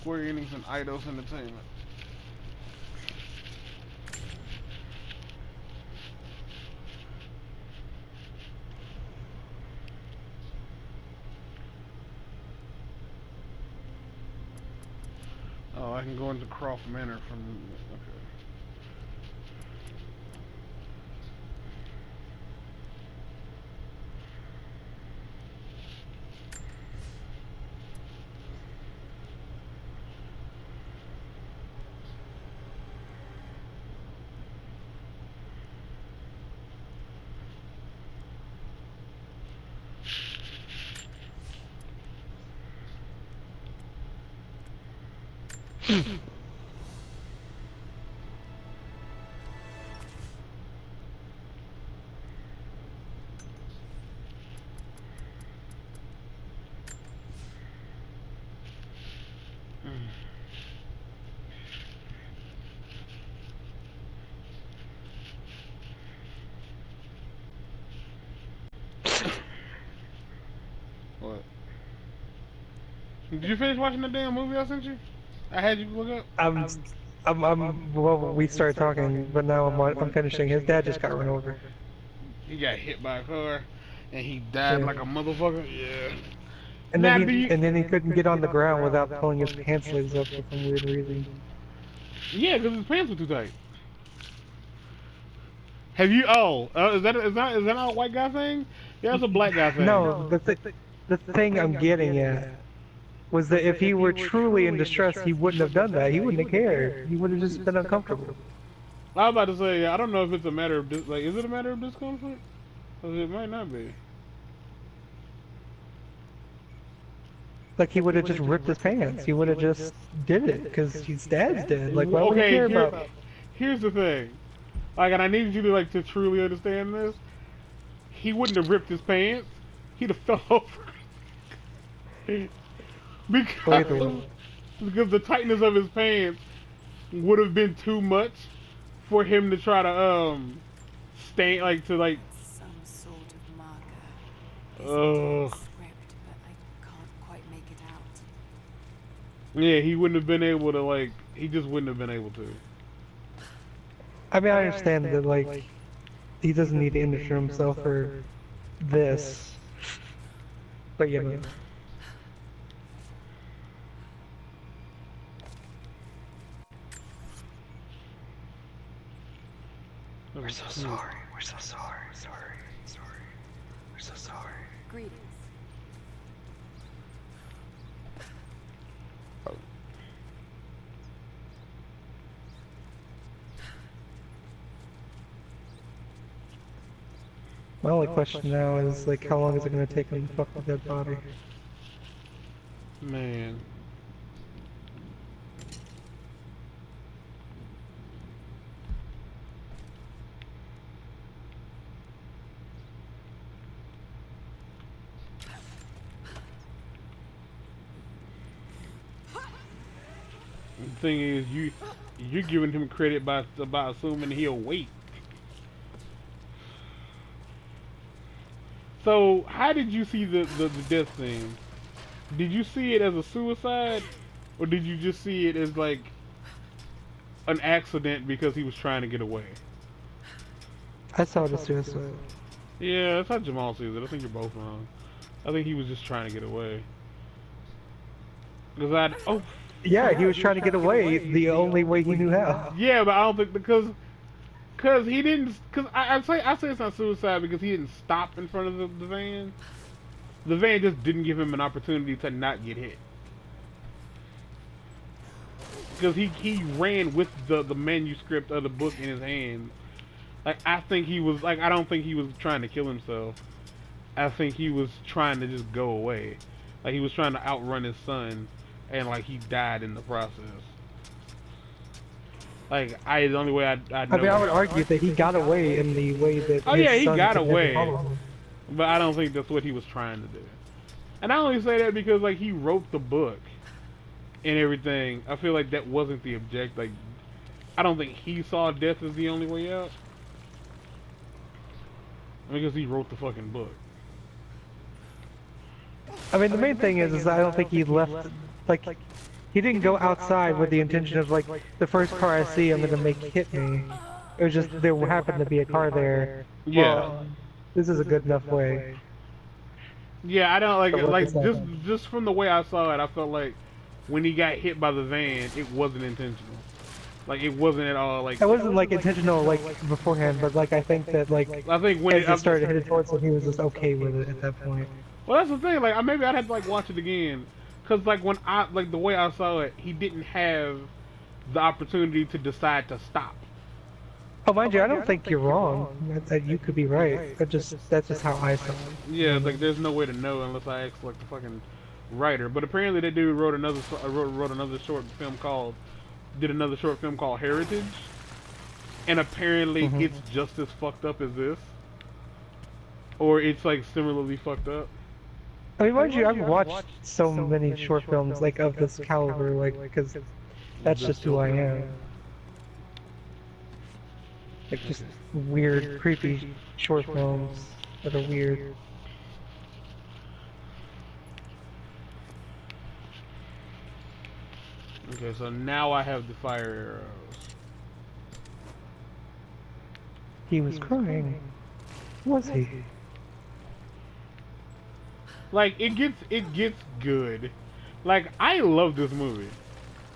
Square Enix and Eidos Entertainment. Oh, I can go into Croft Manor from... Okay. What? Did you finish watching the damn movie I sent you? I had you look up. Well, we started talking, but now I'm finishing. His dad just got run over. He got hit by a car, and he died like a motherfucker. Yeah. And then he couldn't get on the ground without pulling his pants legs up for some weird reason. Yeah, because his pants were too tight. Have you? Oh, is that not a white guy thing? Yeah, that's a black guy thing. No, the thing I'm getting at was that if he were truly in distress, he wouldn't have done that. He wouldn't have cared. He would have just been uncomfortable. I was about to say, I don't know if it's a matter of is it a matter of discomfort? Because it might not be. Like he would have just ripped his pants. He would have just did it because his dad's dead. Like why would he care about? Here's the thing, like, and I need you to to truly understand this. He wouldn't have ripped his pants. He'd have fell over. Because the tightness of his pants would have been too much for him to try to stay some sort of marker. Script, but I can't quite make it out. Yeah, he wouldn't have been able to he just wouldn't have been able to. I mean, I understand that he doesn't need to injure himself for this, but you know. We're so sorry. We're so sorry. Sorry. We're so sorry. Greetings. My only question now is how long is it going to take him to fuck the dead body? Man. The thing is, you're giving him credit by assuming he'll wait. So, how did you see the death scene? Did you see it as a suicide, or did you just see it as an accident because he was trying to get away? I saw it as suicide. Yeah, that's how Jmann sees it. I think you're both wrong. I think he was just trying to get away. Yeah, he was trying to get away the only way he knew how. Yeah, but I don't think because he didn't. Because I say it's not suicide because he didn't stop in front of the van. The van just didn't give him an opportunity to not get hit. Because he ran with the manuscript of the book in his hand. I think he was I don't think he was trying to kill himself. I think he was trying to just go away. He was trying to outrun his son, and he died in the process. The only way I know. I mean, I would argue that he got away in the way that. Oh yeah, he got away, but I don't think that's what he was trying to do. And I only say that because he wrote the book and everything. I feel like that wasn't the objective. I don't think he saw death as the only way out. Because he wrote the fucking book. I mean, the main thing is I don't think he left, He didn't go outside with the intention of like, the first car I see, I'm gonna make hit me. It was just there happened to be a car there. Yeah. Well, this is a good enough way. Yeah, I don't So what like just happened? just from the way I saw it, I felt like when he got hit by the van, it wasn't intentional. Like it wasn't at all like. It wasn't like intentional like beforehand, but like I think that like I think when as it started headed towards him, he was just okay with it at that point. Well, that's the thing. Like maybe I'd have to like watch it again, cause like when I like the way I saw it, he didn't have the opportunity to decide to stop. Oh, mind you, I don't think you're wrong. That you could be right. That's just how I saw it. Yeah, like there's no way to know unless I ask like the fucking writer. But apparently that dude wrote another did another short film called Heritage, and apparently it's just as fucked up as this, or it's like similarly fucked up. I mean, mind you, I've watched so many short films like of this caliber, like because that's just who I am. Like just weird, creepy short films that are weird. Okay, so now I have the fire arrows. He was crying. Was he? Like it gets good. Like I love this movie.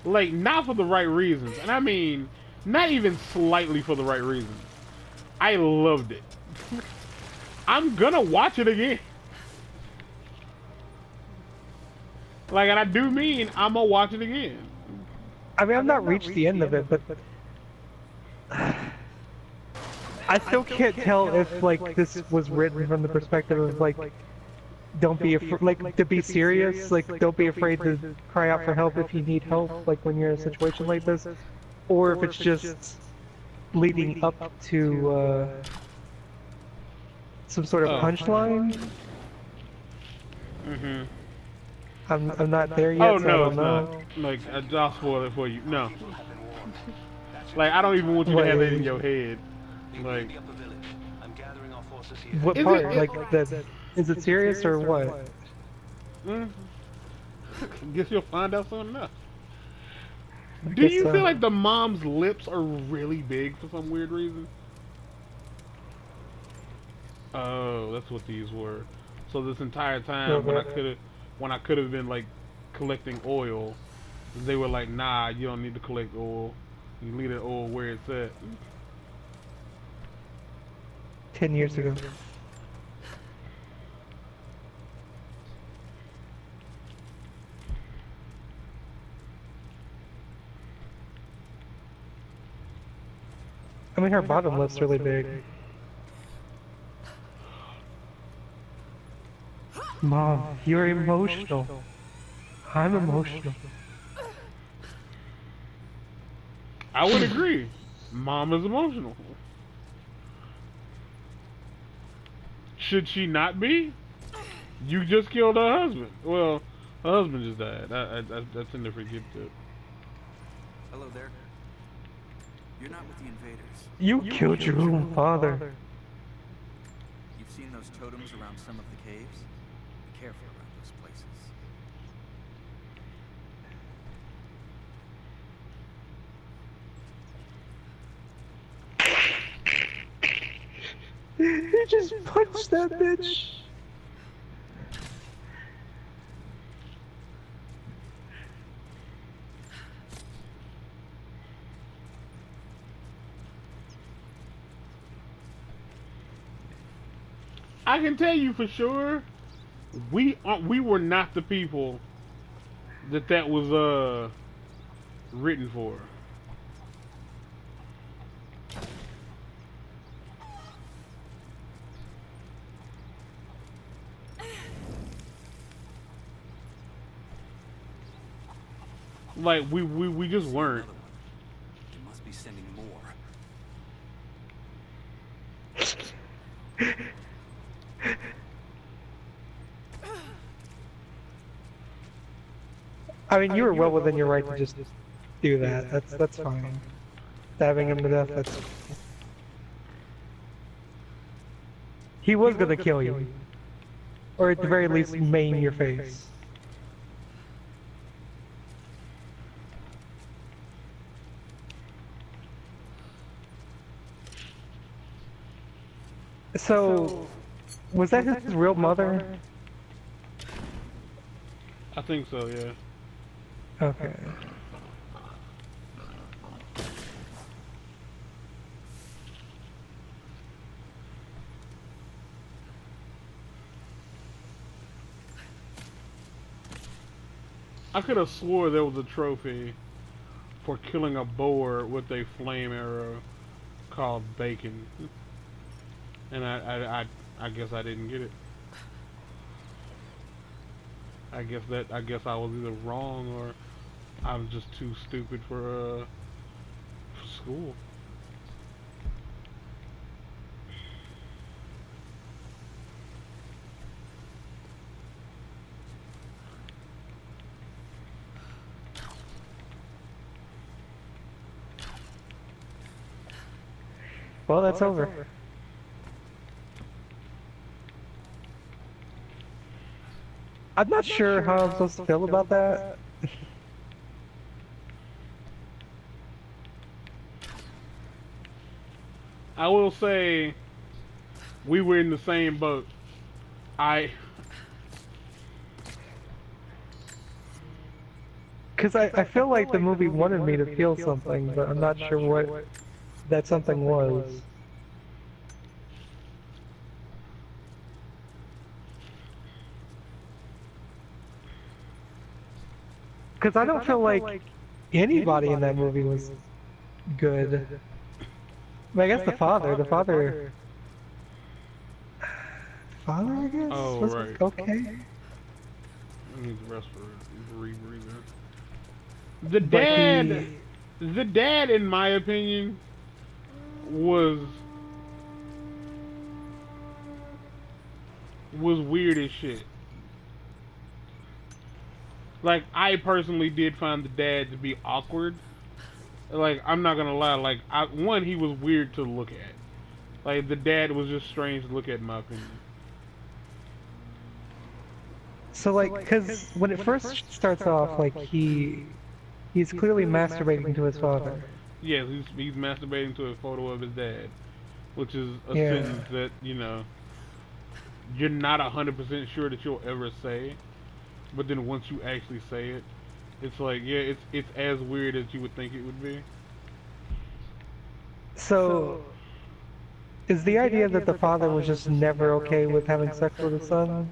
Like not for the right reasons, and I mean not even slightly for the right reasons. I loved it. I'm gonna watch it again. Like, and I do mean I'm gonna watch it again. I mean, I've not reached the end of it, but I still can't tell if like this was written from the perspective of like, don't be afraid, like to be serious, like don't be afraid to cry out for help if you need help, like when you're in a situation like this, or if it's just leading up to some sort of punchline. Mm-hmm. I'm not there yet. Oh so I no, don't it's know. not. Like I'll spoil it for you. No. Like I don't even want you to have that in your head. Like. What Is part? it- Like that? Is it serious or what? Guess you'll find out soon enough. I Do guess you so. feel like the mom's lips are really big for some weird reason? Oh, that's what these were. So this entire time when I could have been like collecting oil, they were like, nah, you don't need to collect oil. You leave that oil where it's at. 10 years ago. I mean, her bottom lip's really big. Mom, you're emotional. I'm emotional. I would agree. Mom is emotional. Should she not be? You just killed her husband. Well, her husband just died. I tend to forget that. Hello there. You're not with the invaders. You killed your own father. You've seen those totems around some of the caves? Be careful around those places. You just punched that bitch. I can tell you for sure, we were not the people that was written for. Like we just weren't. You must be sending more. I mean, you were well within your right to just do that. That's fine. Stabbing him to death, that's... He was gonna kill you. Or at the very least, maim your face. So, was that his real mother? I think so, yeah. Okay. I could have swore there was a trophy for killing a boar with a flame arrow called bacon, and I guess I didn't get it. I guess I was either wrong or I was just too stupid for school. Well, that's over. I'm not sure how I'm supposed to feel about that. I will say we were in the same boat. Because I feel like the movie wanted me to feel something, but I'm not sure what that something was. Because I don't feel like anybody in that movie was good. I guess the father, father, I guess, Oh, was right. okay. I need to rest for a rebreather. The dad, in my opinion, was weird as shit. Like, I personally did find the dad to be awkward. Like, I'm not gonna lie. Like, one, he was weird to look at. Like, the dad was just strange to look at, in my opinion. So like, because when it first starts off, like he's clearly masturbating to his father. Yes, he's masturbating to a photo of his dad, which is a Yeah. sentence that, you know, you're not 100% sure that you'll ever say, but then once you actually say it, it's like, yeah, it's as weird as you would think it would be. So, is the idea that the father was just never okay with having sex with his son?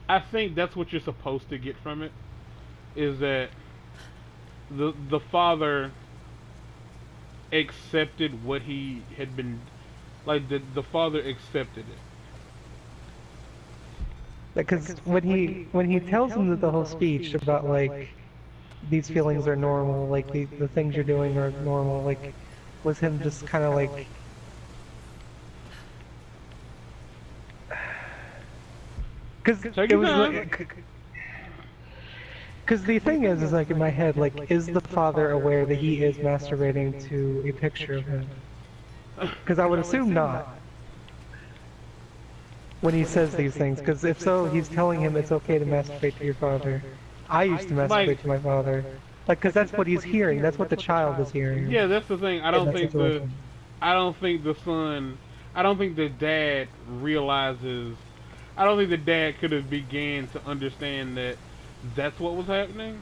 I think that's what you're supposed to get from it, is that the father accepted what he had been, like, the father accepted it. Because when he tells him the whole speech about like these feelings are normal, like the things you're doing are normal, like was him just kind of like because it was like, because the thing is like in my head, like, is the father aware that he is masturbating to a picture of him? Because I would assume not. When he says these things, because if so, he's telling him it's okay to masturbate to your father. I used to masturbate to my father, like, because that's what he's hearing. That's what the child is hearing. Yeah, that's the thing. I don't think the son, I don't think the dad realizes. I don't think the dad could have began to understand that that's what was happening,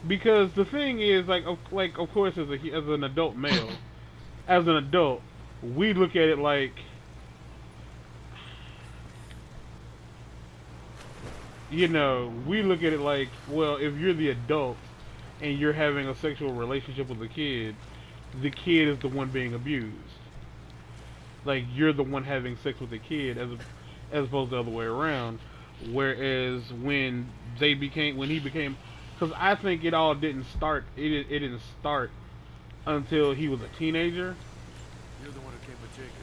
because the thing is, like of course, as an adult male, as an adult, we look at it like, you know, we look at it like, well, if you're the adult and you're having a sexual relationship with the kid is the one being abused. Like, you're the one having sex with the kid as opposed to the other way around. Whereas when he became, because I think it all didn't start. It didn't start until he was a teenager. You're the one who came with Jacob.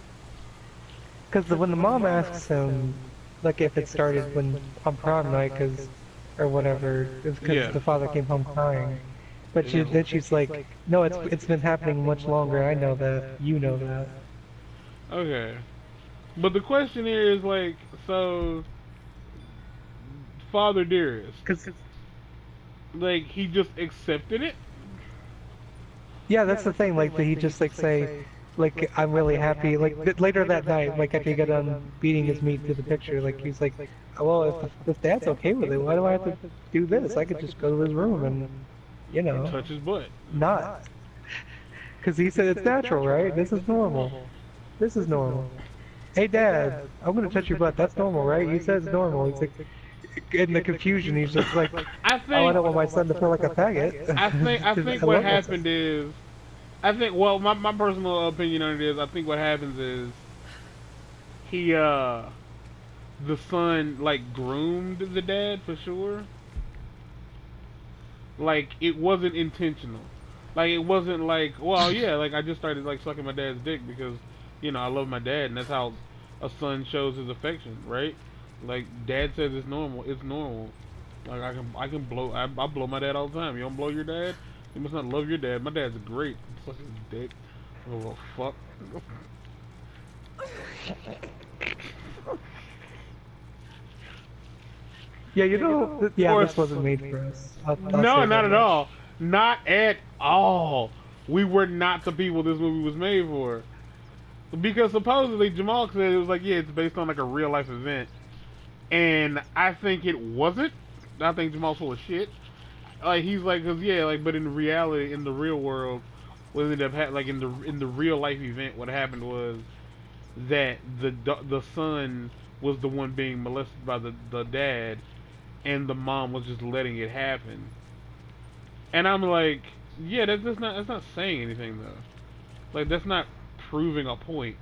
Because when the mom asks him, like, if it started on prom night, or whatever, it's because the father came home crying. But then she's like, no, it's been happening much longer. I know that. You know that. Okay. But the question here is, like, so, Father Dearest, like, he just accepted it? Yeah, that's the thing. Like, he just like say, like I'm really happy. Like later that night, like after he got done beating his meat to the picture, like he's like, well, if Dad's okay with it, why do I have to do this? I could just go to his room and, you know, Touch his butt. not. Because he said it's natural, right? This is normal. This is normal. Hey, Dad, I'm gonna touch your butt. That's normal, right? You said it's normal. He's like, in the confusion, he's just like, I oh, I think don't want my son to feel like a faggot. I think what happened is, I think, well, my personal opinion on it is, I think what happens is, he, the son, like, groomed the dad, for sure. Like, it wasn't intentional. Like, it wasn't like, well, yeah, like, I just started, like, sucking my dad's dick because, you know, I love my dad, and that's how a son shows his affection, right? Like, Dad says it's normal. It's normal. Like, I can blow. I blow my dad all the time. You don't blow your dad? You must not love your dad. My dad's great. Suck his dick. Oh fuck. Yeah, you know, yeah, Or this wasn't made for us. I'll no, say not that at much. all. Not at all. We were not the people this movie was made for. Because supposedly Jamal said it was like, yeah, it's based on like a real life event. And I think it wasn't. I think Jamal's full of shit. Like, he's like, cause yeah, like, but in reality, in the real world, what ended up like in the real life event, what happened was that the son was the one being molested by the dad, and the mom was just letting it happen. And I'm like, yeah, that's not saying anything though. Like, that's not proving a point.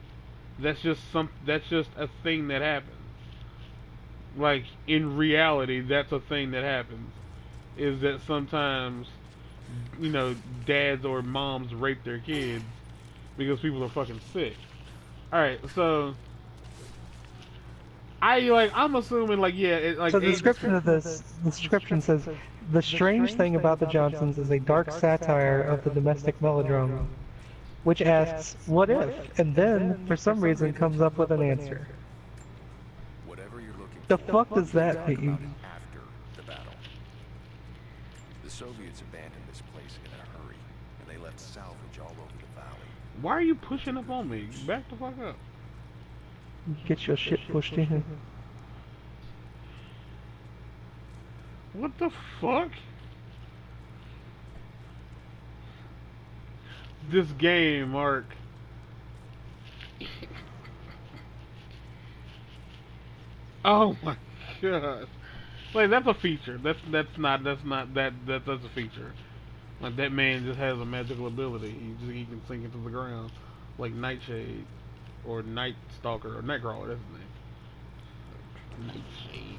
That's just a thing that happens. Like, in reality, that's a thing that happens. Is that sometimes, you know, dads or moms rape their kids because people are fucking sick. Alright, so I'm assuming, like, yeah, it, like, So the description of this, the description says, the strange thing about the Johnsons is a dark satire of the domestic melodrama, which asks, what if? And then, for some reason, comes up with an answer. Whatever you're looking The for, fuck does that talk about mean? it after the battle. The Soviets abandoned this place in a hurry, and they left salvage all over the valley. why are you pushing up on me? Back the fuck up. Get your shit pushed in. What the fuck? This game, Mark. Oh my god. Like, that's a feature. That's a feature. Like, that man just has a magical ability. He can sink into the ground like Nightshade or Night Stalker or Nightcrawler. That's his name. Nightshade.